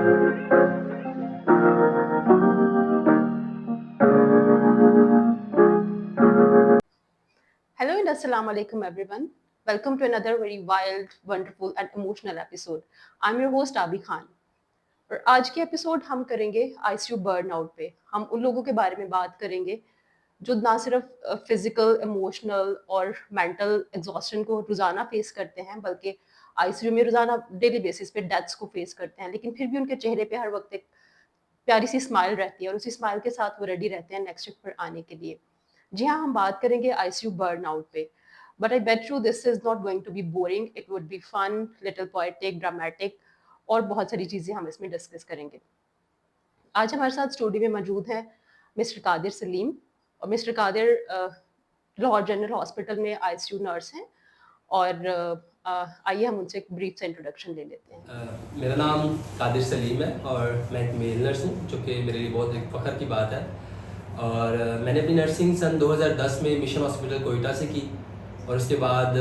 Hello and Assalamu alaikum everyone. Welcome to another very wild, wonderful and emotional episode. I'm your host Abi Khan. और आज के episode हम करेंगे ICU burnout पे। हम उन लोगों के बारे में बात करेंगे जो ना सिर्फ फिजिकल, इमोशनल और मेंटल एग्जॉस्शन को रोजाना फेस करते हैं, बल्कि आईसीयू में रोजाना डेली बेसिस पे डेथ्स को फेस करते हैं, लेकिन फिर भी उनके चेहरे पे हर वक्त एक प्यारी सी स्माइल रहती है और उसी स्माइल के साथ वो रेडी रहते हैं नेक्स्ट शिफ्ट पर आने के लिए। जी हाँ, हम बात करेंगे आईसीयू बर्नआउट पे। But I bet you this is not going to be boring, it would be fun, little poetic, dramatic और बहुत सारी चीज़ें हम इसमें डिस्कस करेंगे। आज हमारे साथ स्टूडियो में मौजूद हैं मिस्टर कादिर सलीम। और mister Qadir Lahore general hospital में आईसीयू नर्स हैं। और आइए हम उनसे एक ब्रीफ सा इंट्रोडक्शन ले लेते हैं। मेरा नाम कादिर सलीम है और मैं एक मेल नर्स हूँ, जो कि मेरे लिए बहुत एक फ़ख्र की बात है। और मैंने अपनी नर्सिंग सन 2010 में मिशन हॉस्पिटल कोयटा से की। और उसके बाद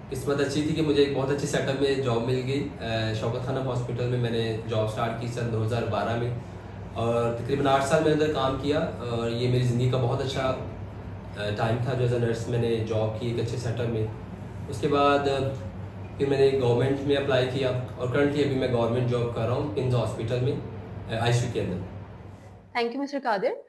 किस्मत अच्छी थी कि मुझे एक बहुत अच्छी सेटअप में जॉब मिल गई। शौकत खानम हॉस्पिटल में मैंने जॉब स्टार्ट की सन 2012 में, और तकरीबन 8 साल मैंने अंदर काम किया। और ये मेरी ज़िंदगी का बहुत अच्छा टाइम था जो एज अ नर्स मैंने जॉब की एक अच्छे सेटअप में। उसके बाद फिर मैंने गवर्नमेंट में अप्लाई किया और करंटली अभी मैं गवर्नमेंट जॉब कर रहा हूँ किंग्स हॉस्पिटल में आईसीयू के अंदर। Thank you mister Qadir.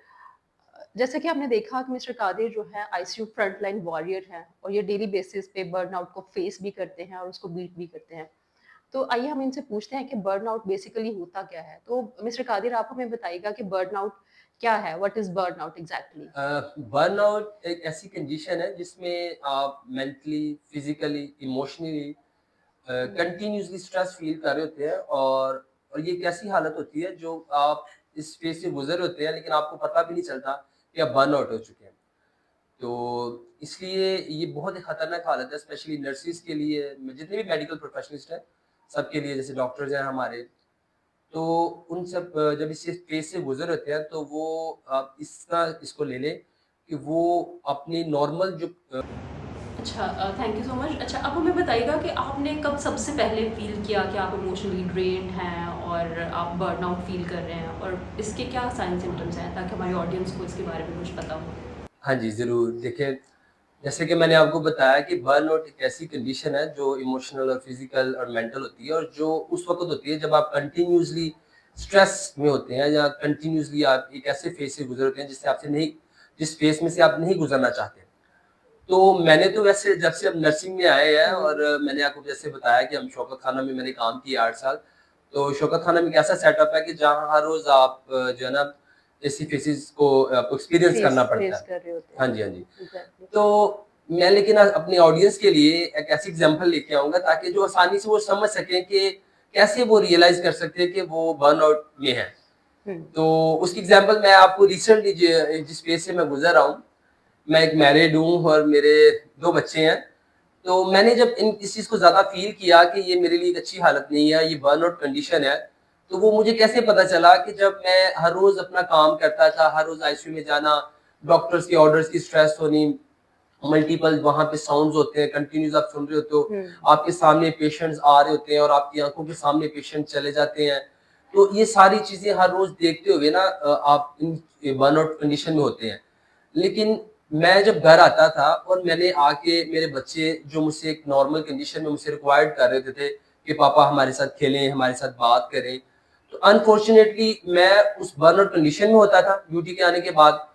जैसे कि आपने देखा कि मिस्टर कादिर जो है आईसीयू फ्रंटलाइन वॉरियर हैं और ये डेली बेसिस पे बर्नआउट को फेस भी करते हैं और उसको बीट भी करते हैं। तो आइए हम इनसे पूछते हैं कि बर्नआउट बेसिकली होता क्या है। तो मिस्टर कादिर, आप हमें बताइएगा कि बर्नआउट क्या है, what is burnout exactly? Burnout एक ऐसी कंडीशन है जिसमें आप mentally, physically, emotionally continuously stress feel कर रहे होते हैं। और ये एक ऐसी हालत होती है जो आप इस फेज से गुजर होते हैं, लेकिन आपको पता भी नहीं चलता कि आप बर्न आउट हो चुके हैं। तो इसलिए ये बहुत ही खतरनाक हालत है, स्पेशली नर्सिस के लिए, जितने भी मेडिकल प्रोफेशनलिस्ट हैं सबके लिए, जैसे डॉक्टर्स हैं हमारे। तो उन सब जब इस फेज से गुजर होते हैं तो वो आप इसको ले लें कि वो अपनी नॉर्मल जो अच्छा, थैंक यू सो मच। अच्छा, अब हमें बताइएगा कि आपने कब सबसे पहले फील किया कि आप इमोशनली ड्रेन्ड हैं और आप बर्नआउट फील कर रहे हैं, और इसके क्या साइन सिम्टम्स हैं, ताकि हमारी ऑडियंस को इसके बारे में कुछ पता हो। हाँ जी, ज़रूर। देखिए, जैसे कि मैंने आपको बताया कि बर्नआउट एक ऐसी कंडीशन है जो इमोशनल और फिज़िकल और मेंटल होती है, और जो उस वक़्त होती है जब आप कंटिन्यूअसली स्ट्रेस में होते हैं, या कंटिन्यूअसली आप एक ऐसे फ़ेज़ से गुज़र होते हैं जिस फ़ेज़ में से आप नहीं गुज़रना चाहते। तो मैंने तो वैसे जब से हम नर्सिंग में आए हैं, और मैंने आपको जैसे बताया कि हम शौकत खाना में मैंने काम किया 8 साल। तो शौकत खाना में एक ऐसा सेटअप है कि जहाँ हर रोज़ आप जो है ना, ऐसी फ़ेज़ेज़ को आपको एक्सपीरियंस करना पड़ता फेस है। कर रहे होते हाँ हैं। जी, हाँ जी। एग्जैक्टली। तो मैं लेकिन अपनी ऑडियंस के लिए एक ऐसी एग्जांपल लेके आऊँगा ताकि जो आसानी से वो समझ सकें कि कैसे वो रियलाइज़ कर सकते हैं कि वो बर्नआउट में हैं। तो उसकी एग्जांपल मैं आपको रिसेंटली जिस फेज़ से मैं गुज़र रहा हूँ, मैं एक मैरिड हूँ और मेरे 2 बच्चे हैं। तो मैंने जब इस चीज़ को ज़्यादा फ़ील किया कि ये मेरे लिए एक अच्छी हालत नहीं है, ये बर्नआउट कंडीशन है, तो वो मुझे कैसे पता चला कि जब मैं हर रोज़ अपना काम करता था, हर रोज़ आईसीयू में जाना, डॉक्टर्स के ऑर्डर्स की स्ट्रेस होनी, मल्टीपल वहाँ पे साउंड्स होते हैं, कंटिन्यूअस आप सुन रहे होते हो, आपके सामने पेशेंट्स आ रहे होते हैं और आपकी आँखों के सामने पेशेंट चले जाते हैं। तो ये सारी चीज़ें हर रोज़ देखते हुए ना आप इन बर्नआउट कंडीशन में होते हैं। लेकिन मैं जब घर आता था और मैंने आके मेरे बच्चे जो मुझसे एक नॉर्मल कंडीशन में मुझसे रिक्वायर्ड कर रहे थे कि पापा हमारे साथ खेलें, हमारे साथ बात करें। तो अनफॉर्चुनेटली मैं उस बर्नआउट कंडीशन में होता था ड्यूटी के आने के बाद,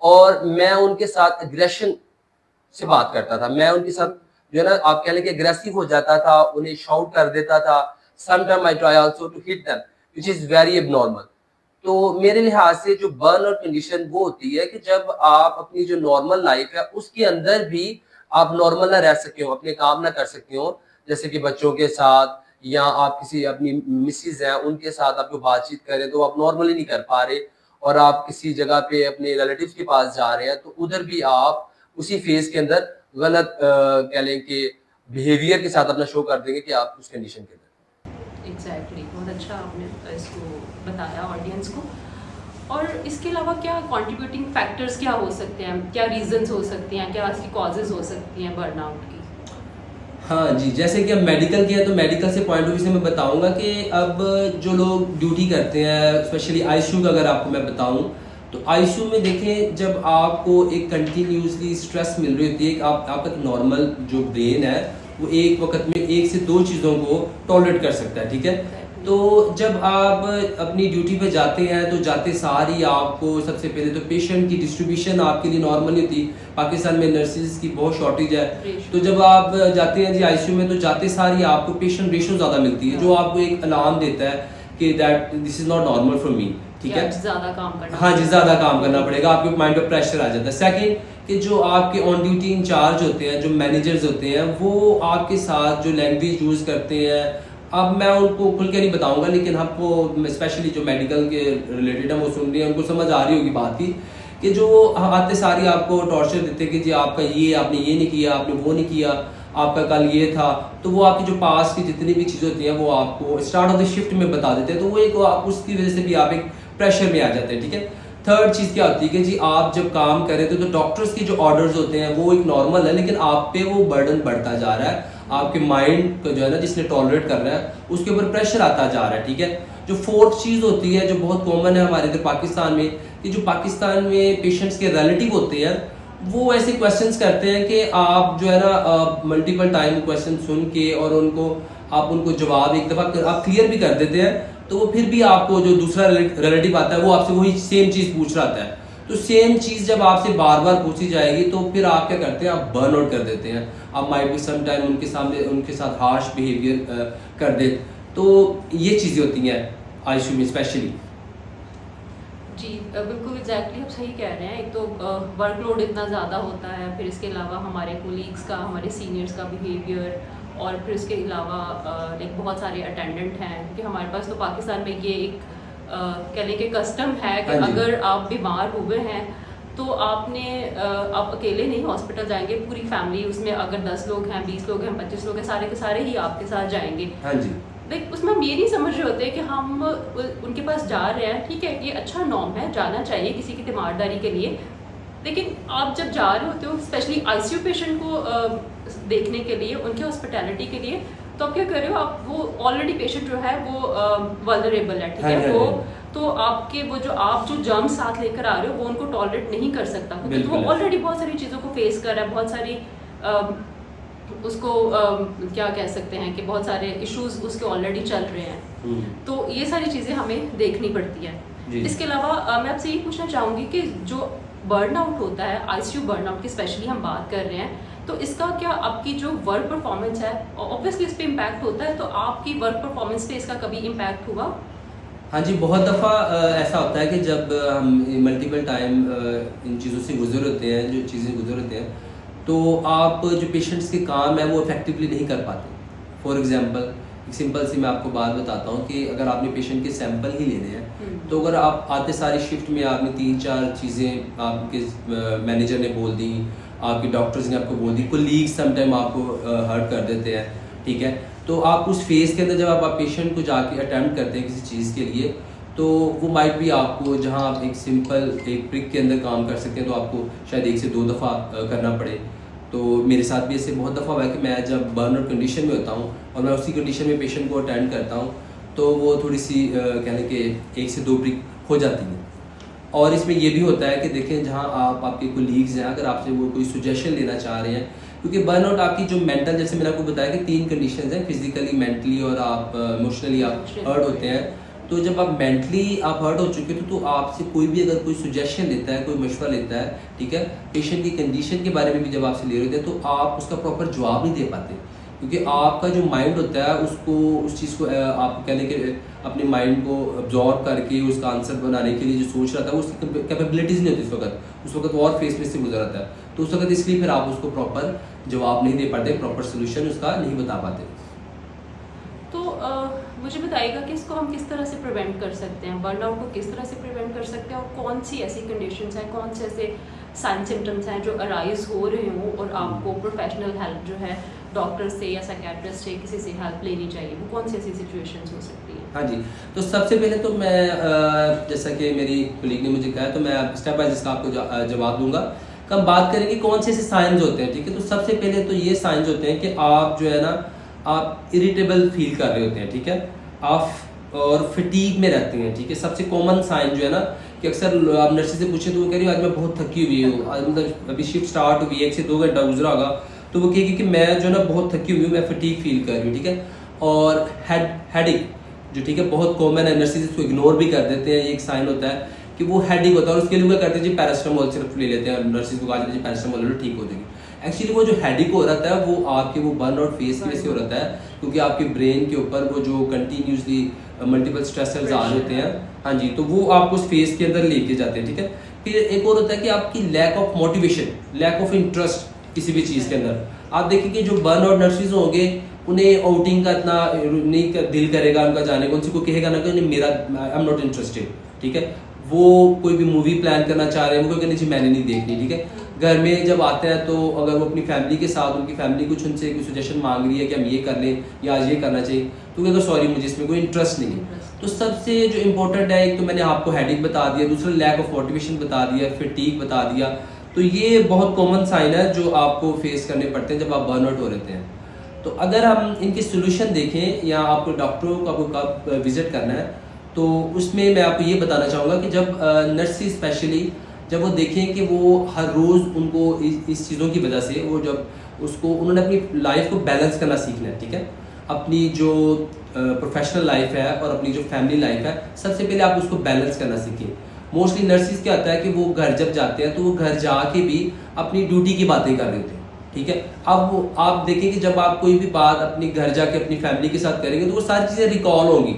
और मैं उनके साथ एग्रेशन से बात करता था। मैं उनके साथ जो है ना, आप कह लें कि एग्रेसिव हो जाता था, उन्हें शाउट कर देता था। Sometime I try also to hit them, which is very abnormal. तो मेरे लिहाज से जो बर्नआउट कंडीशन वो होती है कि जब आप अपनी जो नॉर्मल लाइफ है उसके अंदर भी आप नॉर्मल ना रह सके हो, अपने काम ना कर सके हो, जैसे कि बच्चों के साथ, या आप किसी अपनी मिसेज हैं उनके साथ आपको बातचीत करें तो आप नॉर्मली नहीं कर पा रहे, और आप किसी जगह पे अपने रिलेटिव्स के पास जा रहे हैं तो उधर भी आप उसी फेज के अंदर गलत कह लें कि बिहेवियर के साथ अपना शो कर देंगे कि आप उस कंडीशन के अंदर। एग्जैक्टली, बहुत अच्छा आपने इसको बताया ऑडियंस को। और इसके अलावा क्या कंट्रीब्यूटिंग फैक्टर्स क्या हो सकते हैं, क्या रीजंस हो सकते हैं, क्या इसकी कॉजेज हो सकती हैं बर्नआउट की? हाँ जी, जैसे कि अब मेडिकल के हैं तो मेडिकल से पॉइंट ऑफ व्यू से मैं बताऊंगा कि अब जो लोग ड्यूटी करते हैं, स्पेशली आईसीयू का अगर आपको मैं बताऊं, तो आईसीयू में देखें जब आपको एक कंटिन्यूसली स्ट्रेस मिल रही होती है, आपका नॉर्मल जो ब्रेन है वो एक वक्त में 1 से 2 चीज़ों को टॉलरेट कर सकता है, ठीक है। तो जब आप अपनी ड्यूटी पे जाते हैं तो जाते सार ही आपको सबसे पहले तो पेशेंट की डिस्ट्रीब्यूशन आपके लिए नॉर्मल नहीं होती। पाकिस्तान में नर्सेज की बहुत शॉर्टेज है, तो जब आप जाते हैं जी आईसीयू में तो जाते सार ही आपको पेशेंट रेशो ज़्यादा मिलती है, जो आपको एक अलार्म देता है कि that this is not normal for me, ठीक है। ज़्यादा काम करना, हाँ जी, ज़्यादा काम करना पड़ेगा, आपके माइंड पे प्रेशर आ जाता है। सेकेंड कि जो आपके ऑन ड्यूटी इंचार्ज होते हैं, जो मैनेजर्स होते हैं, वो आपके साथ जो लैंग्वेज यूज़ करते हैं, अब मैं उनको खुल के नहीं बताऊंगा, लेकिन आपको स्पेशली जो मेडिकल के रिलेटेड है वो सुन रही है, उनको समझ आ रही होगी बात ही, कि जो आते सारी आपको टॉर्चर देते कि जी आपका ये, आपने ये नहीं किया, आपने वो नहीं किया, आपका कल ये था, तो वो आपकी जो पास की जितनी भी चीज़ें होती हैं वो आपको स्टार्ट ऑफ द शिफ्ट में बता देते हैं, तो वो एक उसकी वजह से भी आप एक प्रेशर में आ जाते हैं, ठीक है। थर्ड चीज़ क्या होती है कि जी आप जब काम कर रहे थे तो डॉक्टर्स के जो ऑर्डर्स होते हैं वो एक नॉर्मल है, लेकिन आप पे वो बर्डन बढ़ता जा रहा है, आपके माइंड को जो है ना जिसने टॉलरेट कर रहा है उसके ऊपर प्रेशर आता जा रहा है, ठीक है। जो फोर्थ चीज़ होती है जो बहुत कॉमन है हमारे इधर पाकिस्तान में, कि जो पाकिस्तान में पेशेंट्स के रिलेटिव होते हैं वो ऐसे क्वेश्चंस करते हैं कि आप जो है ना मल्टीपल टाइम क्वेश्चन सुन के और आप उनको जवाब एक दफ़ा आप क्लियर भी कर देते हैं, तो वो फिर भी आपको जो दूसरा रिलेटिव आता है वो आपसे वही सेम चीज़ पूछ रहा आता है। तो सेम चीज़ जब आपसे बार बार पूछी जाएगी तो फिर आप क्या करते हैं, आप बर्न आउट कर देते हैं, आप माइट भी सम टाइम उनके साथ हार्श बिहेवियर कर दे। तो ये चीज़ें होती हैं आईसीयू में स्पेशली। जी बिल्कुल एग्जैक्टली आप सही कह रहे हैं। एक तो वर्कलोड इतना ज़्यादा होता है, फिर इसके अलावा हमारे कोलीग्स का, हमारे सीनियर्स का बिहेवियर, और फिर इसके अलावा लाइक बहुत सारे अटेंडेंट हैं, क्योंकि हमारे पास तो पाकिस्तान में ये एक कह लें कि कस्टम है कि अगर आप बीमार हुए हैं तो आपने आप अकेले नहीं हॉस्पिटल जाएंगे, पूरी फैमिली, उसमें अगर 10 लोग हैं, 20 लोग हैं, 25 लोग हैं, सारे के सारे ही आपके साथ जाएंगे। हाँ जी। लाइक उसमें हम ये नहीं समझ रहे होते कि हम उनके पास जा रहे हैं, ठीक है, ये अच्छा नॉर्म है, जाना चाहिए किसी की तीमारदारी के लिए, लेकिन आप जब जा रहे होते हो स्पेशली आईसीयू पेशेंट को देखने के लिए, उनके हॉस्पिटैलिटी के लिए, तो आप क्या कर रहे हो, आप वो ऑलरेडी पेशेंट जो है वो वल्नरेबल है, ठीक है, वो तो आपके वो जो आप जो जर्म साथ लेकर आ रहे हो वो उनको टॉलरेट नहीं कर सकता, क्योंकि वो ऑलरेडी बहुत सारी चीज़ों को फेस कर रहा है, बहुत सारी उसको क्या कह सकते हैं कि बहुत सारे इश्यूज उसके ऑलरेडी चल रहे हैं, तो ये सारी चीज़ें हमें देखनी पड़ती है। इसके अलावा मैं आपसे ये पूछना चाहूँगी कि जो बर्नआउट होता है, आईसीयू बर्नआउट की स्पेशली हम बात कर रहे हैं, तो इसका क्या आपकी जो वर्क परफॉर्मेंस है, ऑब्वियसली इस पे इम्पैक्ट होता है, तो आपकी वर्क परफॉर्मेंस पे इसका कभी इम्पैक्ट हुआ? हाँ जी, बहुत दफ़ा ऐसा होता है कि जब हम मल्टीपल टाइम इन चीज़ों से गुजर होते हैं, जो चीज़ें गुजर होते हैं, तो आप जो पेशेंट्स के काम है वो इफेक्टिवली नहीं कर पाते। फॉर एग्जांपल एक सिंपल सी मैं आपको बात बताता हूँ कि अगर आपने पेशेंट के सैंपल ही लेने हैं, तो अगर आप आते सारी शिफ्ट में आपने 3-4 चीज़ें आपके मैनेजर ने बोल दी, आपके डॉक्टर्स ने आपको बोल दी, कोलीग्स समटाइम आपको हर्ट कर देते हैं, ठीक है। तो आप उस फेज़ के अंदर जब आप पेशेंट को जाके अटेम्प्ट करते हैं किसी चीज़ के लिए, तो वो माइट भी आपको जहाँ आप एक सिंपल एक प्रिक के अंदर काम कर सकते हैं तो आपको शायद 1 से 2 दफ़ा करना पड़े। तो मेरे साथ भी ऐसे बहुत दफ़ा हुआ है कि मैं जब बर्नआउट कंडीशन में होता हूँ और मैं उसी कंडीशन में पेशेंट को अटेंड करता हूँ, तो वो थोड़ी सी कहने के 1 से 2 प्रिक हो जाती है। और इसमें ये भी होता है कि देखें जहाँ आपके कोलीग्स हैं, अगर आपसे वो कोई सुजेशन लेना चाह रहे हैं, क्योंकि बर्नआउट आपकी जो मेंटल, जैसे मैंने आपको बताया कि 3 कंडीशंस हैं, फिजिकली, मेंटली और आप इमोशनली आप हर्ट होते हैं। तो जब आप मेंटली आप हर्ट हो चुके तो आपसे कोई भी अगर कोई सुजेशन लेता है, कोई मशवरा लेता है, ठीक है, पेशेंट की कंडीशन के बारे में भी जब आपसे ले रहे होते हैं, तो आप उसका प्रॉपर जवाब नहीं दे पाते, क्योंकि आपका जो माइंड होता है उसको उस चीज़ को आप कहने के अपने माइंड को अब्जॉर्व करके उसका आंसर बनाने के लिए जो सोच रहा था उसकी कैपेबिलिटीज़ नहीं होती उस वक्त वो और फेस में से गुजर रहा था, तो उस वक्त इसलिए फिर आप उसको प्रॉपर जवाब नहीं दे पाते, प्रॉपर सोल्यूशन उसका नहीं बता पाते। तो मुझे बताइएगा कि इसको हम किस तरह से प्रिवेंट कर सकते हैं, बर्नआउट को किस तरह से प्रिवेंट कर सकते हैं, और कौन सी ऐसी कंडीशंस हैं, कौन से ऐसे साइन सिम्टम्स हैं जो अराइज हो रहे हों और आपको प्रोफेशनल हेल्प जो है डॉक्टर से या साइकियाट्रिस्ट से किसी से हेल्प लेनी चाहिए, वो कौन सी ऐसी सिचुएशंस हो सकती है? हाँ जी, तो सबसे पहले तो मैं जैसा कि मेरी कलीग ने मुझे कहा, तो मैं स्टेप बाय इसका आपको जवाब दूंगा कि हम बात करेंगे कौन से ऐसे साइंस होते हैं, ठीक है। तो सबसे पहले तो ये साइंस होते हैं कि आप जो है ना आप इरिटेबल फील कर रहे होते हैं, ठीक है, आप और फटीग में रहते हैं, ठीक है। सबसे कॉमन साइन जो है ना कि अक्सर आप नर्सेज से पूछे तो वो कह रही है आज मैं बहुत थकी हुई हूँ, आज मतलब अभी शिफ्ट स्टार्ट हुई है, 1 से 2 घंटा गुजरा होगा, तो वो कहेगी कि मैं जो है ना बहुत थकी हुई हूँ, मैं फटीग फील कर रही हूँ, ठीक है। और हेडिक जो, ठीक है, बहुत कॉमन है, नर्सेज इसको इग्नोर भी कर देते हैं, ये एक साइन होता है कि वो हेडिक होता है और उसके लिए क्या करते हैं जी पैरासिटामोल सिर्फ ले लेते हैं और नर्सेज को कहा जाता है जी पैरासिटामोल लो ठीक हो जाएगी। एक्चुअली वो जो हेडिक हो रहता है वो आपके वो बर्नआउट फेस की वजह से हो रहता है, क्योंकि आपके ब्रेन के ऊपर वो जो कंटिन्यूसली मल्टीपल स्ट्रेसर्स आ रहे होते हैं, हाँ जी, तो वो आपको उस फेस के अंदर लेके जाते हैं, ठीक है। फिर एक और होता है कि आपकी lack of motivation, lack of interest किसी भी चीज़ के अंदर। आप देखेंगे जो बर्नआउट नर्सेज होंगे उन्हें आउटिंग का इतना नहीं दिल करेगा उनका जाने को, उनसे कोई कहेगा ना कि मेरा आई एम नॉट इंटरेस्टेड, ठीक है। वो कोई भी मूवी प्लान करना चाह रहे हैं, वो कहने जी मैंने नहीं देखनी, ठीक है। घर में जब आते हैं तो अगर वो अपनी फैमिली के साथ, उनकी फैमिली कुछ उनसे कोई सजेशन मांग रही है कि हम ये कर लें या आज ये करना चाहिए, तो कहते सॉरी मुझे इसमें कोई इंटरेस्ट नहीं है। तो सबसे जो इंपॉर्टेंट है, एक तो मैंने आपको हेडिक बता दिया, दूसरा लैक ऑफ मोटिवेशन बता दिया, फटीग बता दिया। तो ये बहुत कॉमन साइन है जो आपको फेस करने पड़ते हैं जब आप बर्नआउट हो रहते हैं। तो अगर हम इनके सोल्यूशन देखें या आपको डॉक्टरों को आपको कब विजिट करना है, तो उसमें मैं आपको ये बताना चाहूँगा कि जब नर्सेज स्पेशली जब वो देखें कि वो हर रोज़ उनको इस चीज़ों की वजह से वो जब उसको उन्होंने अपनी लाइफ को बैलेंस करना सीखना है, ठीक है। अपनी जो प्रोफेशनल लाइफ है और अपनी जो फैमिली लाइफ है, सबसे पहले आप उसको बैलेंस करना सीखें। मोस्टली नर्सेज क्या होता है कि वो घर जब जाते हैं तो वो घर जाके भी अपनी ड्यूटी की बातें कर रहे होते हैं, ठीक है। अब वो आप देखें कि जब आप कोई भी बात अपनी घर जाके अपनी फैमिली के साथ करेंगे तो वो सारी चीज़ें रिकॉल होंगी,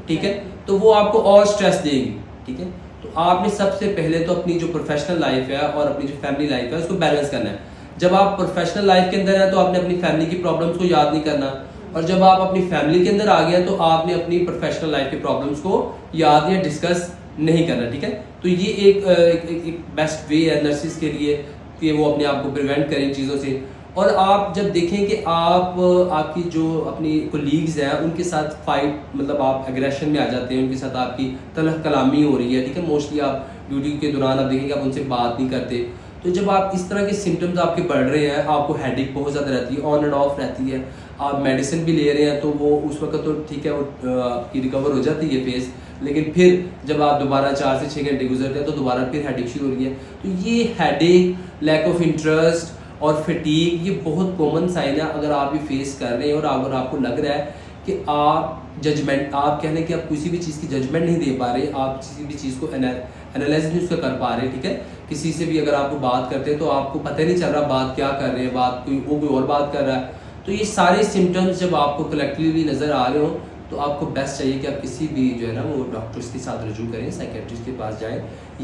ठीक है, तो वो आपको और स्ट्रेस देगी, ठीक है। तो आपने सबसे पहले तो अपनी जो प्रोफेशनल लाइफ है और अपनी जो फैमिली लाइफ है उसको बैलेंस करना है। जब आप प्रोफेशनल लाइफ के अंदर हैं तो आपने अपनी फैमिली की प्रॉब्लम्स को याद नहीं करना, और जब आप अपनी फैमिली के अंदर आ गए तो आपने अपनी प्रोफेशनल लाइफ के प्रॉब्लम्स को याद या डिस्कस नहीं करना, ठीक है। तो ये एक बेस्ट वे है नर्सेज के लिए कि वो अपने आप को प्रिवेंट करें इन चीज़ों से। और आप जब देखें कि आप आपकी जो अपनी कोलीग्स हैं उनके साथ फाइट, मतलब आप एग्रेशन में आ जाते हैं, उनके साथ आपकी तलख कलामी हो रही है, ठीक है, मोस्टली आप ड्यूटी के दौरान आप देखेंगे आप उनसे बात नहीं करते, तो जब आप इस तरह के सिम्टम्स आपके बढ़ रहे हैं, आपको हेडेक बहुत ज़्यादा रहती है, ऑन एंड ऑफ रहती है, आप मेडिसिन भी ले रहे हैं, तो वो उस वक्त तो ठीक है वो आपकी रिकवर हो जाती है फेस, लेकिन फिर जब आप दोबारा 4 से 6 घंटे गुजरते हैं तो दोबारा फिर हेडेक शुरू हो रही है। तो ये हेडेक, लैक ऑफ इंटरेस्ट और फटीग ये बहुत कॉमन साइन है अगर आप ये फेस कर रहे हैं और अगर आपको लग रहा है कि आप जजमेंट, आप कह लें कि आप किसी भी चीज़ की जजमेंट नहीं दे पा रहे, आप किसी भी चीज़ को एनालाइज नहीं उसका कर पा रहे, ठीक है। किसी से भी अगर आपको बात करते हैं तो आपको पता ही नहीं चल रहा बात क्या कर रहे हैं, बात कोई और बात कर रहा है। तो ये सारे सिम्टम्स जब आपको कलेक्टिवली नज़र आ रहे हो तो आपको बेस्ट चाहिए कि आप किसी भी जो है ना वो डॉक्टर्स के साथ रजू करें, साइकेट्रिस्ट के पास जाएं,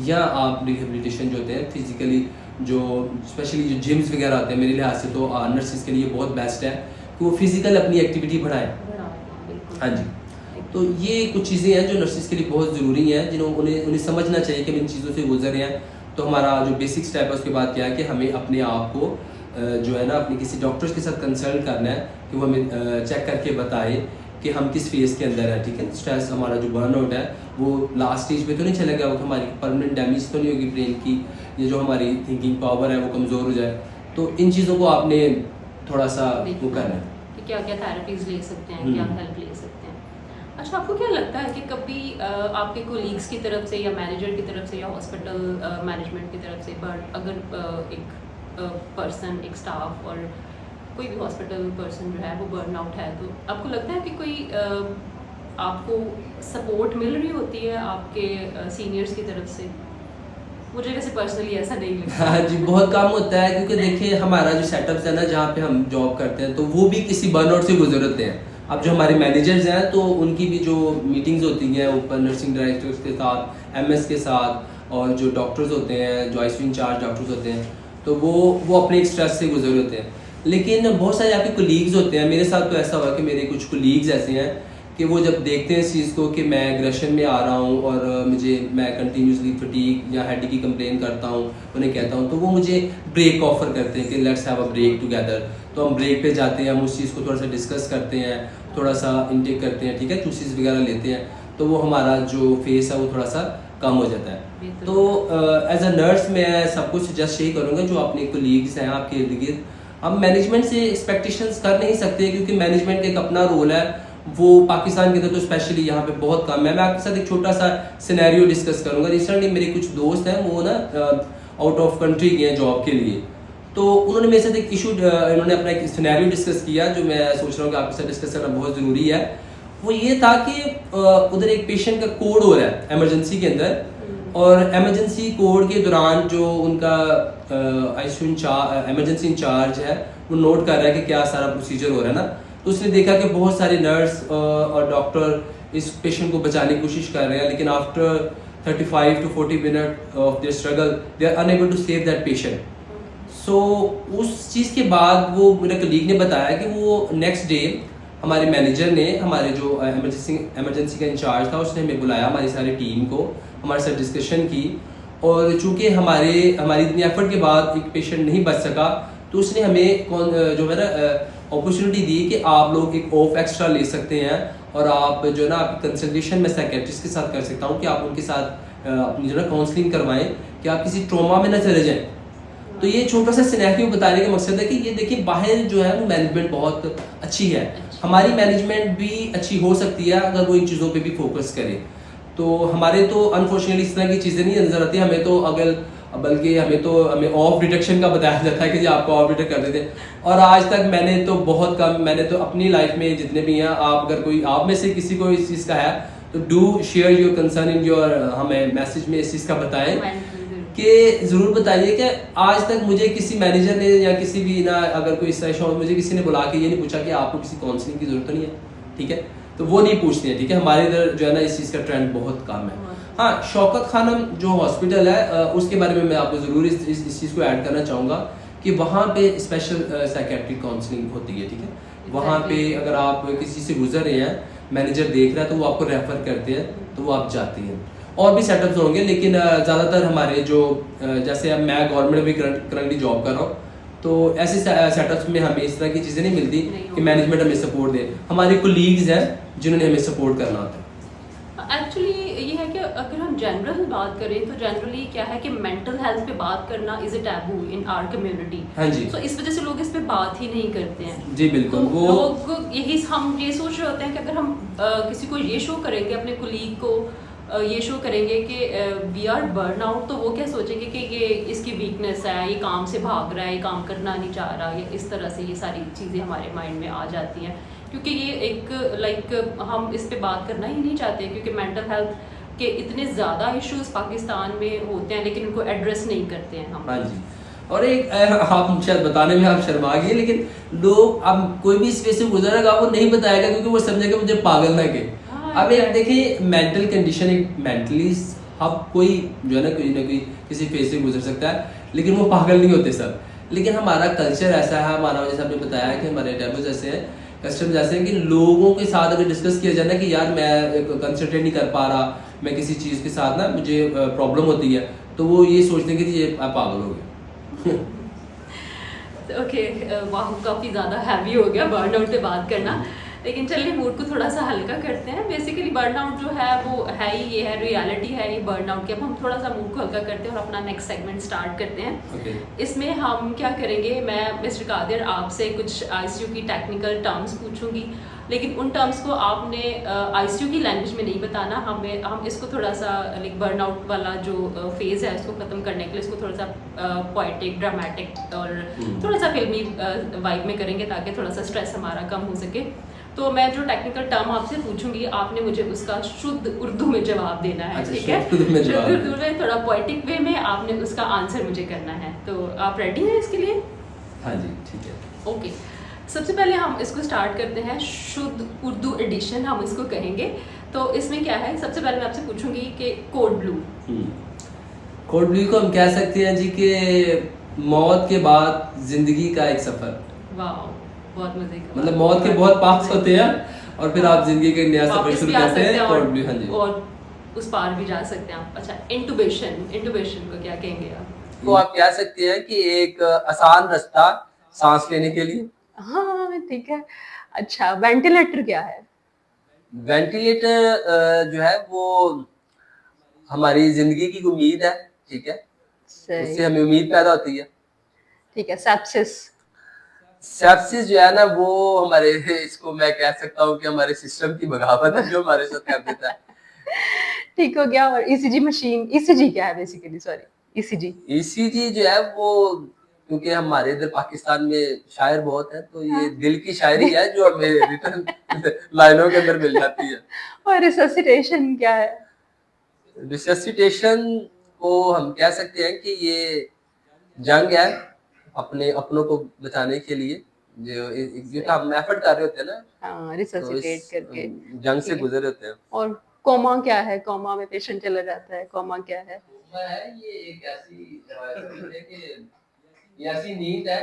या आप रिहेबिलिटेशन जो होते हैं फिजिकली जो स्पेशली जो जिम्स वगैरह होते हैं, मेरे लिहाज से तो नर्सेज के लिए बहुत बेस्ट है कि वो फिजिकल अपनी एक्टिविटी बढ़ाएं। हाँ जी, तो ये कुछ चीज़ें हैं जो नर्सेज के लिए बहुत ज़रूरी हैं, उन्हें समझना चाहिए कि हम इन चीज़ों से गुजर रहे हैं। तो हमारा जो बेसिक स्टेप है उसके बाद क्या है कि हमें अपने आप को जो है ना अपने किसी डॉक्टर्स के साथ कंसल्ट करना है कि वो हमें चेक करके बताए कि हम किस फेज़ के अंदर है, ठीक है। स्ट्रेस हमारा जो बर्नआउट है वो लास्ट स्टेज पे तो नहीं चला गया, वो हमारी परमानेंट डैमेज तो नहीं होगी ब्रेन की, ये जो हमारी थिंकिंग पावर है वो कमज़ोर हो जाए। तो इन चीज़ों को आपने थोड़ा सा वो करना है कि क्या क्या थेरेपीज़ ले सकते हैं, क्या हेल्प ले सकते हैं। अच्छा, आपको क्या लगता है कि कभी आपके कोलीग्स की तरफ से या मैनेजर की तरफ से या हॉस्पिटल मैनेजमेंट की तरफ से अगर एक पर्सन, एक स्टाफ और कोई भी हॉस्पिटल पर्सन जो है वो बर्नआउट है, तो आपको लगता है कि कोई आपको सपोर्ट मिल रही होती है आपके सीनियर्स की तरफ से? मुझे वैसे पर्सनली ऐसा नहीं लगता। हाँ जी, बहुत कम होता है, क्योंकि देखिए हमारा जो सेटअप है ना जहाँ पे हम जॉब करते हैं तो वो भी किसी बर्नआउट से गुजर होते हैं। अब जो हमारे मैनेजर्स हैं तो उनकी भी जो मीटिंग्स होती हैं ऊपर नर्सिंग डायरेक्टर्स के साथ, एमएस के साथ, और जो डॉक्टर्स होते हैं, जो आईसीयू इंचार्ज डॉक्टर्स होते हैं, तो वो अपने एक स्ट्रेस से गुजर होते हैं। लेकिन बहुत सारे आपके कोलीग्स होते हैं, मेरे साथ तो ऐसा हुआ कि मेरे कुछ कोलीग्स ऐसे हैं कि वो जब देखते हैं इस चीज़ को कि मैं एग्रेशन में आ रहा हूँ और मैं कंटिन्यूसली फटीग या हेड की कंप्लेन करता हूँ, उन्हें कहता हूँ, तो वो मुझे ब्रेक ऑफर करते हैं कि let's have a break together. तो हम ब्रेक पे जाते हैं, हम उस चीज़ को थोड़ा सा डिस्कस करते हैं, थोड़ा सा इंटेक करते हैं, ठीक है, जूसेस वगैरह लेते हैं, तो वो हमारा जो फेस है वो थोड़ा सा कम हो जाता है। बिल्कुल। तो एज अ नर्स मैं सबको सजेस्ट यही करूँगा जो अपने कोलीग्स हैं आपके इर्द गिर्द, हम मैनेजमेंट से एक्सपेक्टेशंस कर नहीं सकते क्योंकि मैनेजमेंट का एक अपना रोल है, वो पाकिस्तान के अंदर तो स्पेशली यहाँ पे बहुत कम है। मैं आपके साथ एक छोटा सा सिनेरियो डिस्कस करूँगा। रिसेंटली मेरे कुछ दोस्त हैं वो ना आउट ऑफ कंट्री गए जॉब के लिए, तो उन्होंने मेरे साथ एक इशू, इन्होंने अपना एक सिनेरियो डिस्कस किया जो मैं सोच रहा हूँ कि आपके साथ डिस्कस करना बहुत ज़रूरी है। वो ये था कि उधर एक पेशेंट का कोड हो रहा है एमरजेंसी के अंदर, और एमरजेंसी कोड के दौरान जो उनका आईसीयू एमरजेंसी इंचार्ज है वो नोट कर रहा है कि क्या सारा प्रोसीजर हो रहा है ना, तो उसने देखा कि बहुत सारे नर्स और डॉक्टर इस पेशेंट को बचाने की कोशिश कर रहे हैं, लेकिन after 35 to 40 minute of their struggle they are unable to save that patient. So उस चीज़ के बाद वो मेरे कलीग ने बताया कि वो नेक्स्ट डे हमारे मैनेजर ने, हमारे जो एमरजेंसी का इंचार्ज था, उसने हमें बुलाया, हमारी सारी टीम को, हमारे साथ डिस्कशन की, और चूंकि हमारी इतनी एफर्ट के बाद एक पेशेंट नहीं बच सका, तो उसने हमें जो है ना अपॉर्चुनिटी दी कि आप लोग एक ऑफ एक्स्ट्रा ले सकते हैं, और आप जो है ना आपकी कंसल्टेशन में साइकेट्रिस्ट के साथ कर सकता हूँ कि आप उनके साथ अपनी जो है काउंसलिंग करवाएं कि आप किसी ट्रॉमा में ना चले जाएं। तो ये छोटा सा सिनेरियो बताने का मकसद है कि ये देखिए बाहर जो है वो मैनेजमेंट बहुत अच्छी है, हमारी मैनेजमेंट भी अच्छी हो सकती है अगर वो इन चीज़ों पे भी फोकस करे। तो हमारे तो अनफॉर्चुनेटली इस तरह की चीज़ें नहीं नजर आती हमें, तो बल्कि हमें ऑफ डिटेक्शन का बताया जाता है कि जी आपको ऑफ डिटेक्ट कर देते हैं। और आज तक मैंने तो अपनी लाइफ में जितने भी हैं, अगर कोई आप में से किसी को इस चीज़ का है तो do share your concern in your, हमें मैसेज में इस चीज़ का बताएं कि ज़रूर बताइए कि आज तक मुझे किसी मैनेजर ने या किसी भी ना, अगर कोई इस तरह मुझे किसी ने बुला के ये नहीं पूछा कि आपको किसी काउंसलिंग की जरूरत नहीं है, ठीक है, तो वो नहीं पूछते हैं, ठीक है। हमारे इधर जो है ना इस चीज़ का ट्रेंड बहुत कम है। हाँ, शौकत खानम जो हॉस्पिटल है उसके बारे में मैं आपको ज़रूर इस चीज़ को ऐड करना चाहूँगा कि वहाँ पे स्पेशल साइकेट्रिक काउंसलिंग होती है, ठीक है। वहाँ पे अगर आप किसी से गुजर रहे हैं, मैनेजर देख रहा है, तो वो आपको रेफर करते हैं, तो वो आप जाते हैं। और भी सेटअप्स होंगे, लेकिन ज़्यादातर हमारे जो जैसे अब मैं गवर्नमेंट में करंटली जॉब कर रहा हूँ, तो ऐसे सेटअप्स में हमें इस तरह की चीज़ें नहीं मिलती कि मैनेजमेंट हमें सपोर्ट दे। हमारे कोलीग्स हैं जिन्होंने हमें सपोर्ट करना होता है। एक्चुअली ये है कि अगर हम जनरल बात करें तो जनरली क्या है कि मेंटल हेल्थ पे बात करना is a taboo in our community. हाँ जी। सो इस वजह से लोग इस पे बात ही नहीं करते हैं। जी बिल्कुल। तो लोग हम ये सोच रहे होते हैं कि अगर हम किसी को ये शो करेंगे, अपने कोलीग को ये शो करेंगे कि वी आर बर्न आउट, तो वो क्या सोचेंगे कि ये इसकी वीकनेस है, ये काम से भाग रहा है, ये काम करना नहीं चाह रहा, या इस तरह से ये सारी चीज़ें हमारे माइंड में आ जाती हैं, क्योंकि ये एक हम इस पे बात करना ही नहीं चाहते, क्योंकि मेंटल हेल्थ के इतने ज़्यादा इश्यूज पाकिस्तान में होते हैं लेकिन उनको एड्रेस नहीं करते हैं हम। हाँ जी। और एक आप शायद बताने में आप शर्मा गए, लेकिन लोग, अब कोई भी इस फेस से गुजरेगा वो नहीं बताएगा क्योंकि वो समझेगा मुझे पागल ना के। अब एक देखिए मेंटल कंडीशन, एक मेंटली अब कोई जो है ना कोई किसी फेस से गुजर सकता है, लेकिन वो पागल नहीं होते सब। लेकिन हमारा कल्चर ऐसा है, हमारा जैसे आपने बताया कि हमारे टैबूज ऐसे हैं, कस्टम जैसे हैं कि लोगों के साथ अगर डिस्कस किया जाए ना कि यार मैं कंसंट्रेट नहीं कर पा रहा, मैं किसी चीज़ के साथ ना मुझे प्रॉब्लम होती है, तो वो ये सोचते हैं कि ये पागल हो गए। ओके, वाह, काफ़ी ज़्यादा हैवी हो गया बर्नआउट पे बात करना, लेकिन चलिए मूड को थोड़ा सा हल्का करते हैं। बेसिकली बर्नआउट जो है वो है ही, ये है रियलिटी है ये बर्नआउट की। अब हम थोड़ा सा मूड को हल्का करते हैं और अपना नेक्स्ट सेगमेंट स्टार्ट करते हैं। इसमें हम क्या करेंगे, मैं मिस्टर कादिर आपसे कुछ आईसीयू की टेक्निकल टर्म्स पूछूंगी, लेकिन उन टर्म्स को आपने आईसीयू की लैंग्वेज में नहीं बताना। हम इसको थोड़ा सा लाइक बर्नआउट वाला जो फेज़ है उसको ख़त्म करने के लिए इसको थोड़ा सा पोएटिक, ड्रामेटिक और थोड़ा सा फिल्मी वाइब में करेंगे ताकि थोड़ा सा स्ट्रेस हमारा कम हो सके। तो मैं जो टेक्निकल टर्म आपसे पूछूंगी आपने मुझे उसका शुद्ध उर्दू में जवाब देना है, ठीक है? शुद्ध उर्दू में, थोड़ा पोएटिक वे में आपने उसका आंसर मुझे करना है। तो आप रेडी हैं इसके लिए? हाँ जी, ठीक है। ओके, सबसे पहले हम इसको स्टार्ट करते हैं, शुद्ध उर्दू एडिशन हम इसको कहेंगे। तो इसमें क्या है, सबसे पहले मैं आपसे पूछूंगी कि कोड ब्लू। कोड ब्लू को हम कह सकते हैं जी कि मौत के बाद जिंदगी का एक सफर। वाह, बहुत मजे का, मतलब मौत के बहुत पास होते हैं और फिर आप जिंदगी का नया सफर शुरू करते हैं। कोड ब्लू, हाँ जी, और उस पार भी जा सकते हैं आप। अच्छा, इंटुबेशन को क्या कहेंगे आप? तो आप कह सकते हैं कि एक आसान रास्ता सांस लेने के लिए। हाँ ठीक है। अच्छा, वेंटिलेटर क्या है? वेंटिलेटर जो है वो हमारी जिंदगी की उम्मीद है, ठीक है, सही, उससे हमें उम्मीद पैदा होती है। ठीक है। सेप्सिस, सेप्सिस जो है ना वो हमारे इसको मैं कह सकता हूँ कि हमारे सिस्टम की बगावत है जो हमारे साथ कर देता है। ठीक हो गया। और ईसीजी मशीन, ईसीजी क्या है बेसिकली? Sorry, ECG. ईसीजी जो है वो, क्योंकि हमारे इधर पाकिस्तान में शायर बहुत है, तो ये हाँ। दिल की शायरी है जो हमें रिटर्न लाइनों के अंदर मिल जाती है। और रिससिटेशन क्या है? रिससिटेशन को हम कह सकते हैं कि ये जंग है अपने अपनों को बचाने के लिए, जो जो हम एफर्ट कर रहे होते हैं ना, हाँ, तो इस रिससिटेट करके। जंग से ठीक है। गुजर होते हैं। और कोमा क्या है? कोमा में पेशेंट चला जाता है, कोमा क्या है? कोमा है ये एक ऐसी नींद है कि ये ऐसी नींद है,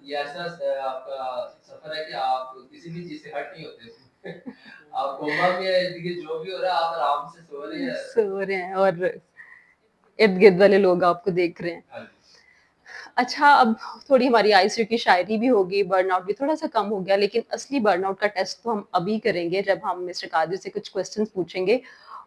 ये ऐसा आपका सफर है कि आप किसी भी चीज से हट नहीं होते। आप कोमा में देखिए जो भी हो रहा है आप आराम से सो रहे हैं और इर्द गिर्द वाले लोग आपको देख रहे हैं। हाँ जी। अच्छा, अब थोड़ी हमारी आईसीयू की शायरी भी होगी, बर्नआउट भी थोड़ा सा कम हो गया, लेकिन असली बर्नआउट का टेस्ट तो हम अभी करेंगे जब हम मिस्टर कादिर से कुछ क्वेश्चंस पूछेंगे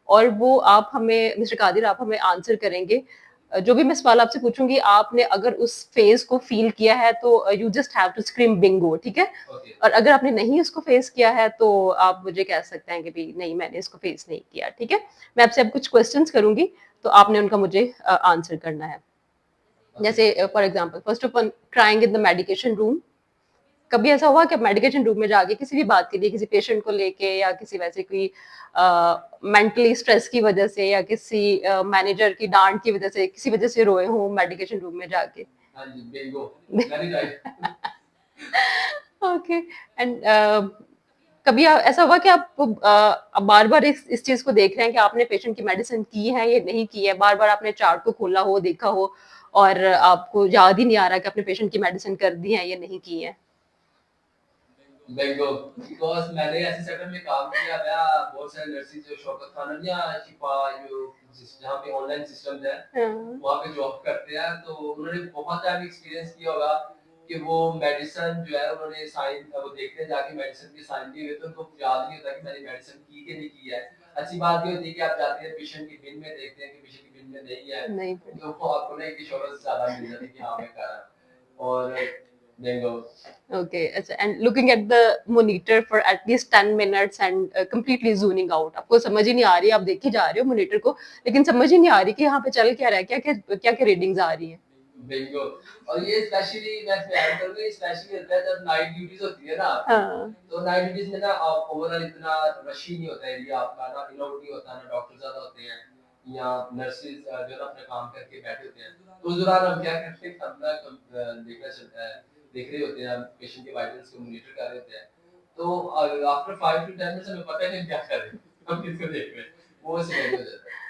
और वो आप हमें, मिस्टर कादिर, आप हमें आंसर करेंगे। जो भी मैं सवाल आपसे पूछूंगी, आपने अगर उस फेज को फील किया है तो you just have to scream bingo, ठीक है? Okay. और अगर आपने नहीं उसको फेस किया है तो आप मुझे कह सकते हैं कि भी नहीं, मैंने इसको फेस नहीं किया, ठीक है? मैं आपसे अब कुछ क्वेश्चंस करूंगी तो आपने उनका मुझे आंसर करना है। जैसे for example, first of all, crying in the medication room. कभी ऐसा हुआ कि मेडिकेशन रूम में जाके किसी भी बात के लिए, किसी पेशेंट को लेके या किसी वैसे कोई मेंटली स्ट्रेस की वजह से या किसी मैनेजर की डांट की वजह से, किसी वजह से रोए हो मेडिकेशन रूम में जाके? हाँ जी, bingo, very right. Okay. And कभी ऐसा हुआ कि आप बार बार इस चीज को देख रहे हैं कि आपने पेशेंट की मेडिसिन की है या नहीं की है, बार बार आपने चार्ट को खोला हो, देखा हो और आपको याद ही नहीं आ रहा कि आपने पेशेंट की मेडिसिन कर दी है या नहीं की है? बिंगो, बिकॉज मैंने ऐसे सेक्टर में काम किया है, बहुत सारे नर्सेज जो शौकत खान या शिफा जो जहाँ पे ऑनलाइन सिस्टम है हाँ। वहाँ पे जॉब करते हैं, तो उन्होंने बहुत टाइम एक्सपीरियंस किया होगा कि वो मेडिसिन जो है उन्होंने साइन वो देखने जाके मेडिसिन के साइन दिए हुए, तो उनको याद नहीं होता कि मैंने मेडिसिन की कि नहीं की है। अच्छी बात ये होती है कि आप जाते हैं पेशेंट के बिल में देखते हैं कि पेशेंट के बिल में नहीं है, नहीं। तो आपको ना एक इंश्योरेंस ज्यादा मिल जाती है कि हाँ मैं कर रहा हूँ। और बिंगो। Okay, अच्छा, and looking at the monitor for at least 10 minutes and completely zoning out, आपको समझ ही नहीं आ रही, आप देख ही जा रहे हो मॉनिटर को, लेकिन समझ ही नहीं आ रही कि यहाँ पे चल क्या रहा है, क्या क्या रीडिंग्स आ रही हैं। बिंगो। और ये स्पेशली मैं ऐड करूंगा, स्पेशली होता है जब नाइट ड्यूटीज होती है ना आपकी, हाँ। तो नाइट ड्यूटीज में ना आप ओवरऑल इतना रशी नहीं होता एरिया आपका, ना इलाउड नहीं होता, ना डॉक्टर ज्यादा होते हैं या नर्सेज जो ना अपना काम करके बैठे होते हैं, तो उस दौरान हम क्या करते हैं, अपना देखना चलता है, देख रहे होते हैं, पेशेंट के वाइटल्स को मॉनिटर कर रहे होते हैं, तो आफ्टर 5 to 10 मिनट्स हमें पता नहीं क्या कर रहे हैं, हम किसको देख रहे हैं, वो सिनेरियो हो जाता है।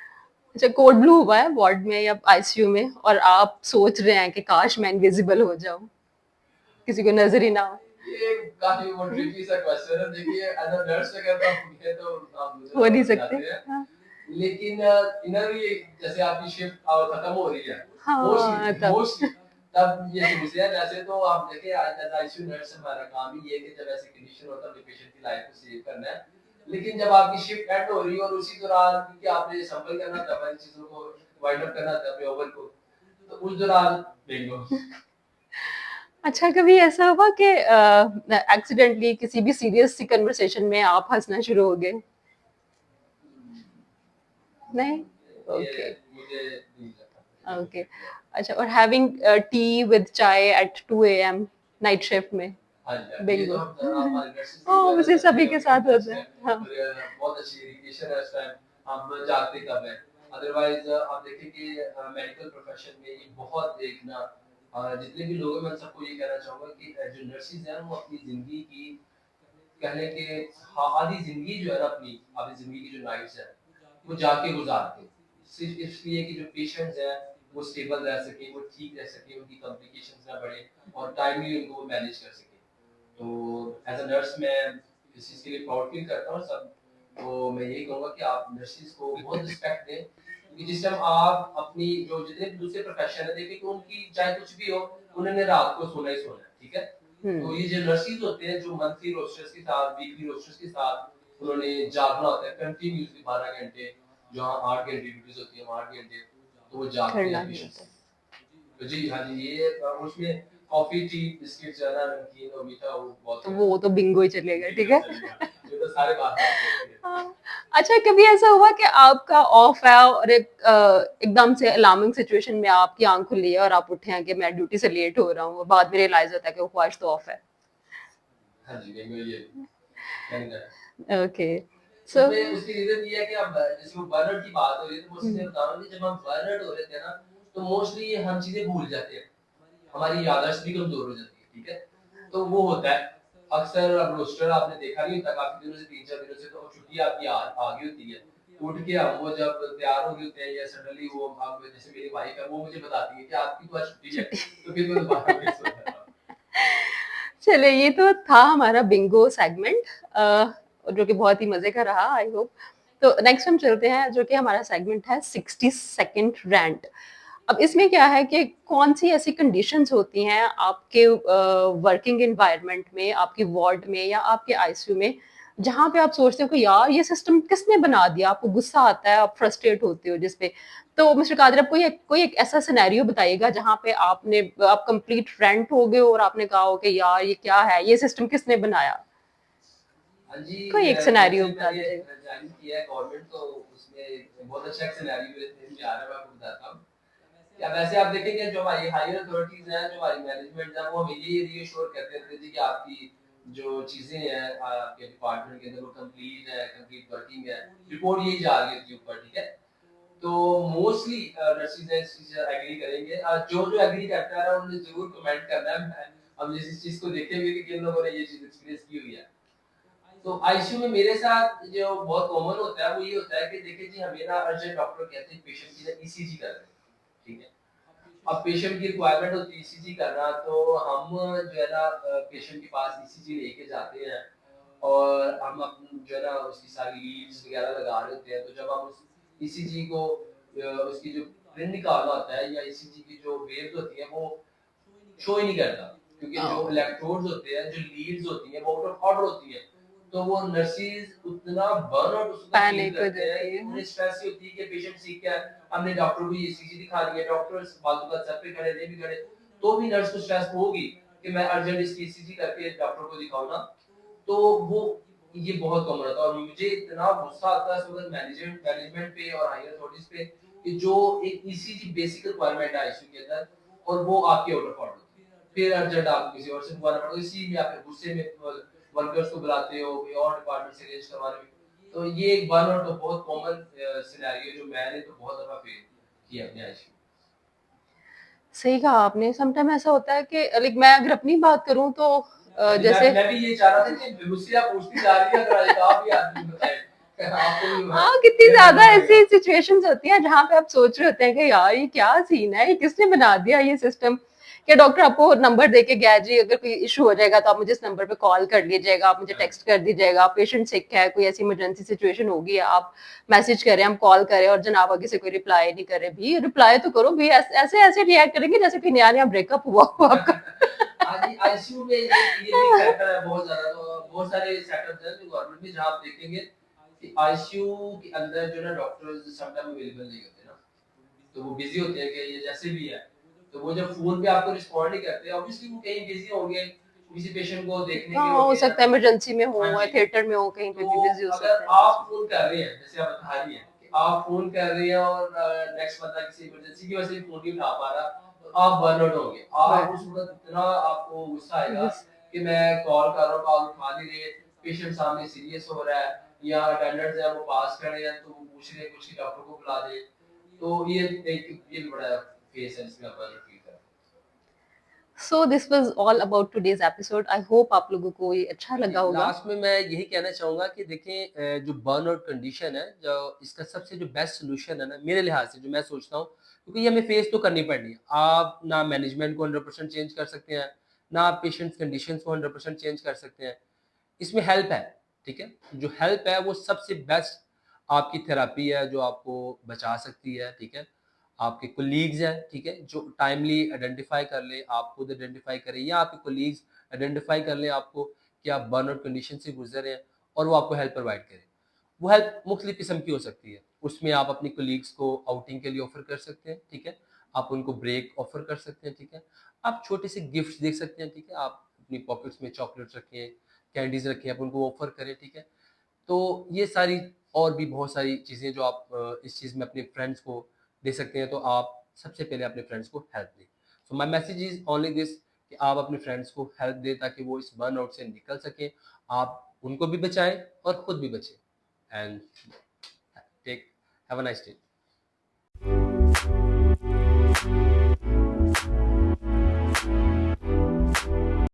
अच्छा, कोड ब्लू हुआ है वार्ड में या आईसीयू में और आप सोच रहे हैं कि काश मैं इनविजिबल हो जाऊं, किसी को नजर ही ना हो? ये काफी वो ट्रिकी सा क्वेश्चन है, देखिए एज अ नर्स अगर तो आप पूछे तो आप मुझे हो नहीं समझ सकते। जाते हैं, हाँ। लेकिन इनरली जैसे आपकी शिफ्ट खत्म हो रही है, हाँ, मोस्टली तब मोस्टली तब ये समझते हैं। वैसे तो आप देखिए आज एज आईसीयू नर्स हमारा काम ही ये है कि जब ऐसी कंडीशन होता है अपने पेशेंट की लाइफ को सेव करना है, लेकिन जब आपकी शिफ्ट एंड हो रही है और उसी दौरान क्योंकि आपने संभल करना था अपनी चीजों को, वाइंड अप करना था अपने ओवर को, तो उस दौरान बिंगो। अच्छा, कभी ऐसा हुआ कि एक्सीडेंटली किसी भी सीरियस सी कन्वर्सेशन में आप हंसना शुरू हो गए? नहीं? ओके। ये मुझे नहीं लगता। ओके। अच्छा, और हैविंग टी विद चाय एट 2 एएम नाइट शिफ्ट में? हाँ जी, हाँ जी। ये बिंगो। तो हम हमारे नर्सेस की हाँ, जो है मुझे ना सभी के साथ इंटरेस्ट होता है, है। हाँ। और बहुत अच्छी इरिटेशन है उस टाइम, हम जागते कब हैं। अदरवाइज आप देखें कि मेडिकल प्रोफेशन में ये बहुत एक ना जितने भी लोग हैं मैं सबको ये कहना चाहूंगा कि जो नर्सेज हैं वो अपनी जिंदगी की कहने के आधी जिंदगी जो है ना अपनी आधी जिंदगी की जो नाइट्स है वो जाके गुजारते हैं, सिर्फ इसलिए कि जो पेशेंट्स हैं वो स्टेबल रह सके, वो ठीक रह सके, उनकी कॉम्प्लिकेशंस ना बढ़े और टाइमली उनको वो मैनेज कर सके। तो एज अ नर्स मैं इस चीज़ के लिए प्राउड फील करता हूँ सब, तो मैं यही कहूँगा कि आप नर्सेज को बहुत रिस्पेक्ट दें, क्योंकि जिस टाइम आप अपनी जो जितने भी दूसरे प्रोफेशन है देखिए कि उनकी चाहे कुछ भी हो उन्होंने रात को सोना ही सोना है, ठीक है? तो ये जो नर्सेज होते हैं जो मंथली रोस्टर्स के साथ वीकली रोस्टर्स के साथ उन्होंने जागना होता है कंटिन्यूअसली 12 घंटे, जहाँ 8 घंटे ड्यूटीज होती है, 8 घंटे तो वो जागते करना हैं ही पेशेंट्स। होता है। तो जी हाँ जी, ये उसमें कॉफी, टी, बिस्किट, ज़्यादा नमकीन और मीठा वो बहुत तो कम वो तो बिंगो ही चलेगा, ठीक है। चलेगा। ये तो सारे बात होते हैं। हाँ। अच्छा, कभी ऐसा हुआ कि आपका ऑफ है और एकदम से अलार्मिंग सिचुएशन में आपकी आंख खुली है और आप उठे हैं कि मैं ड्यूटी से लेट हो रहा हूँ, बाद में रियलाइज होता है कि वो आज तो ऑफ है। हाँ जी, बिल्कुल ये कहना है। ओके, सो उसमें उसकी रीजन ये है कि अब जैसे वो बर्नआउट की बात हो रही है, तो मोस्टली मैं बता रहा हूँ कि जब हम बर्नआउट हो रहे थे ना, तो मोस्टली हम चीजें भूल जाते हैं, हमारी याददाश्त भी कमजोर हो जाती है, ठीक है। तो वो होता है अक्सर। अब रोस्टर आपने देखा नहीं होता काफी दिनों से, 3-4 दिनों से, तो छुट्टी आपकी आ गई होती है, उठ के हम वो जब तैयार हो गए होते हैं या सडनली वो, अब जैसे मेरी वाइफ है वो मुझे बताती है कि आपकी तो आज छुट्टी है, छुट्टी। तो फिर मैं दोबारा फिर सो जाता हूँ। चलिए, ये तो था हमारा बिंगो सेगमेंट, जो कि बहुत ही मजे का रहा, आई होप। तो नेक्स्ट हम चलते हैं, जो कि हमारा सेगमेंट है 60 सेकंड रैंट। अब इसमें क्या है कि कौन सी ऐसी कंडीशंस होती हैं आपके वर्किंग एनवायरनमेंट में, आपकी वार्ड में या आपके आईसीयू में, जहाँ पे आप सोचते हो कि यार ये सिस्टम किसने बना दिया, आपको गुस्सा आता है, आप फ्रस्ट्रेट होते हो जिसपे। तो मिस्टर कादिर, आप कोई एक ऐसा सिनेरियो बताइएगा जहाँ पे आप कंप्लीट रेंट हो गए हो और आपने कहा हो कि यार ये क्या है, ये सिस्टम किसने बनाया। हाँ जी, कोई एक जब सिनेरियो से बता मैंने दीजिएगा। ज्वाइन किया है गवर्नमेंट, तो उसमें बहुत अच्छा एक सिनेरियो मेरे ज़हन में आ रहा है, मैं आपको बताता हूँ। या वैसे आप देखेंगे जो हमारी हायर अथॉरिटीज हैं, जो हमारी मैनेजमेंट है, वो हमें ये रीअश्योर करते रहते थे कि आपकी जो चीजें हैं आपके डिपार्टमेंट के अंदर वो कंप्लीट है, कंप्लीट वर्किंग है, रिपोर्ट यही जा रही होती है ऊपर, ठीक है। तो मोस्टली नर्सिस इस चीज से एग्री करेंगे। जो जो एग्री करता है उन्होंने जरूर कमेंट करना है। हम जिस चीज को देखेंगे कि किन लोगों ने ये चीज एक्सपीरियंस की हुई है। तो आईसीयू में मेरे साथ जो बहुत कॉमन होता है वो ये होता है कि देखिए जी, हमें ना अर्जेंट डॉक्टर कहते हैं पेशेंट की ना ईसीजी कर रहे हैं, ठीक है। अब पेशेंट की रिक्वायरमेंट होती है ईसीजी करना, तो हम जो है ना पेशेंट के पास ईसीजी लेके जाते हैं और हम जो है ना उसकी सारी लीड्स वगैरह लगा रहे होते हैं। तो जब हम उस ईसीजी को उसकी जो प्रिंट निकालना होता है या ईसीजी की जो वेव्स होती है वो शो ही नहीं करता, क्योंकि जो इलेक्ट्रोड्स होते हैं, जो लीड्स होती हैं, वो आउट ऑफ ऑर्डर होती हैं। तो वो नर्सिस उतना बर्नआउट उसका फील पैनिक हो करते हैं जाती कि है। उन्हें स्ट्रेस होती है कि पेशेंट सीख है, हमने डॉक्टर को ये ईसीजी दिखा दिया, डॉक्टर फालतू का सर पे खड़े नहीं भी खड़े, तो भी नर्स को स्ट्रेस होगी कि मैं अर्जेंट इसकी ईसीजी करके डॉक्टर को दिखाऊं ना। तो वो ये बहुत कॉमन होता है और मुझे इतना गुस्सा आता है इस वक्त मैनेजमेंट पे और हायर अथॉरिटीज पे कि जो एक ईसीजी बेसिक रिक्वायरमेंट है आईसीयू के अंदर और वो आपके आउट ऑफ ऑर्डर होती है, फिर अर्जेंट आपको किसी और से बुलाना पड़ता है, इसी में आप गुस्से में वर्कर्स को बुलाते हो कोई और डिपार्टमेंट से अरेंज करवाने में। तो ये एक बर्नआउट तो बहुत कॉमन सिनेरियो जो मैंने तो बहुत दफा फेस किया अपने आईसीयू। सही कहा आपने। समटाइम ऐसा होता है कि लाइक मैं अगर अपनी बात करूं तो हाँ जी, जैसे मैं भी ये चाह रहा था कि मुझसे आप पूछती जा रही है, अगर आप भी आदमी बताएं आपको भी हाँ, कितनी क्या ज्यादा करना पड़ेगा। ऐसी सिचुएशंस होती हैं जहाँ पे आप सोच रहे होते हैं कि यार ये क्या सीन है, ये किसने बना दिया ये सिस्टम। क्या डॉक्टर आपको नंबर देके गया जी, अगर कोई इशू हो जाएगा तो आप मुझे इस नंबर पे कॉल कर लीजिएगा, आप मुझे टेक्स्ट कर दीजिएगा, पेशेंट सिक है, कोई ऐसी इमरजेंसी सिचुएशन होगी, आप मैसेज करें, हम कॉल करें और जनाब आगे से कोई रिप्लाई नहीं करे। भी रिप्लाई तो करो भी, ऐसे ऐसे रिएक्ट करेंगे जैसे कि नया नया ब्रेकअप हुआ हो आपका। हाँ जी, आईसीयू में ये भी फैक्टर है बहुत ज्यादा। तो बहुत सारे सेटअप्स हैं जो गवर्नमेंट में, जहाँ आप देखेंगे कि आईसीयू के अंदर जो ना डॉक्टर्स समटाइम अवेलेबल नहीं होते ना, तो वो बिजी होते हैं कि ये जैसे भी है, तो वो जब फोन पे आपको रिस्पॉन्ड नहीं करते, ऑब्वियसली वो कहीं बिजी होंगे, किसी पेशेंट को देखने हाँ, में हो होंगे या सकता है इमरजेंसी में हो हाँ या जी। थिएटर में हो, कहीं पे भी तो बिजी हो सकते अगर हैं। आप फोन कर रहे हैं, जैसे आप बता रही हैं कि आप फोन कर रहे हैं और नेक्स्ट बंदा किसी इमरजेंसी की वजह से फोन नहीं उठा पा रहा, तो आप बर्नआउट होंगे। आप उस वक्त इतना आपको गुस्सा आएगा बस। कि मैं कॉल कर रहा हूँ, कॉल उठा नहीं रहे, पेशेंट सामने सीरियस हो रहा है या अटेंडेंट्स हैं वो पास खड़े हैं तो वो पूछ रहे हैं कुछ कि डॉक्टर को बुला दे। तो ये भी बड़ा फेस है जिसमें आप बर्नआउट फील कर। So this was all about today's episode. I hope आप लोगों को ये अच्छा जी, लगा होगा। लास्ट में मैं यही कहना चाहूँगा कि देखें, जो बर्नआउट कंडीशन है, जो इसका सबसे जो बेस्ट सॉल्यूशन है ना मेरे लिहाज से, जो मैं सोचता हूँ, क्योंकि ये हमें फेस तो करनी पड़नी है। आप ना मैनेजमेंट को 100% चेंज कर सकते हैं, ना आप पेशेंट्स कंडीशंस को 100% चेंज कर सकते हैं। इसमें हेल्प है, ठीक है? जो हेल्प है वो सबसे बेस्ट आपकी थेरेपी है जो आपको बचा सकती है, ठीक है? आपके कोलीग्स हैं, ठीक है? जो टाइमली आइडेंटिफाई कर लें, आप खुद आइडेंटिफाई करें या आपके कोलीग्स आइडेंटिफाई कर लें आपको कि आप बर्नआउट कंडीशन से गुज़र रहे हैं और वो आपको हेल्प प्रोवाइड करें। वो हेल्प मुख्तलिफ किस्म की हो सकती है। उसमें आप अपनी कोलीग्स को आउटिंग के लिए ऑफर कर सकते हैं, ठीक है? आप उनको ब्रेक ऑफर कर सकते हैं, ठीक है? आप छोटे से गिफ्ट्स दे सकते हैं, ठीक है? आप अपनी पॉकेट्स में चॉकलेट्स रखें, कैंडीज़ रखें, आप उनको ऑफर करें, ठीक है? तो ये सारी और भी बहुत सारी चीज़ें जो आप इस चीज़ में अपने फ्रेंड्स को दे सकते हैं, तो आप सबसे पहले अपने फ्रेंड्स को हेल्प दें। So my message is only this कि आप अपने फ्रेंड्स को हेल्प दें ताकि वो इस बर्नआउट से निकल सकें। आप उनको भी बचाएँ और खुद भी बचें। And take have a nice day.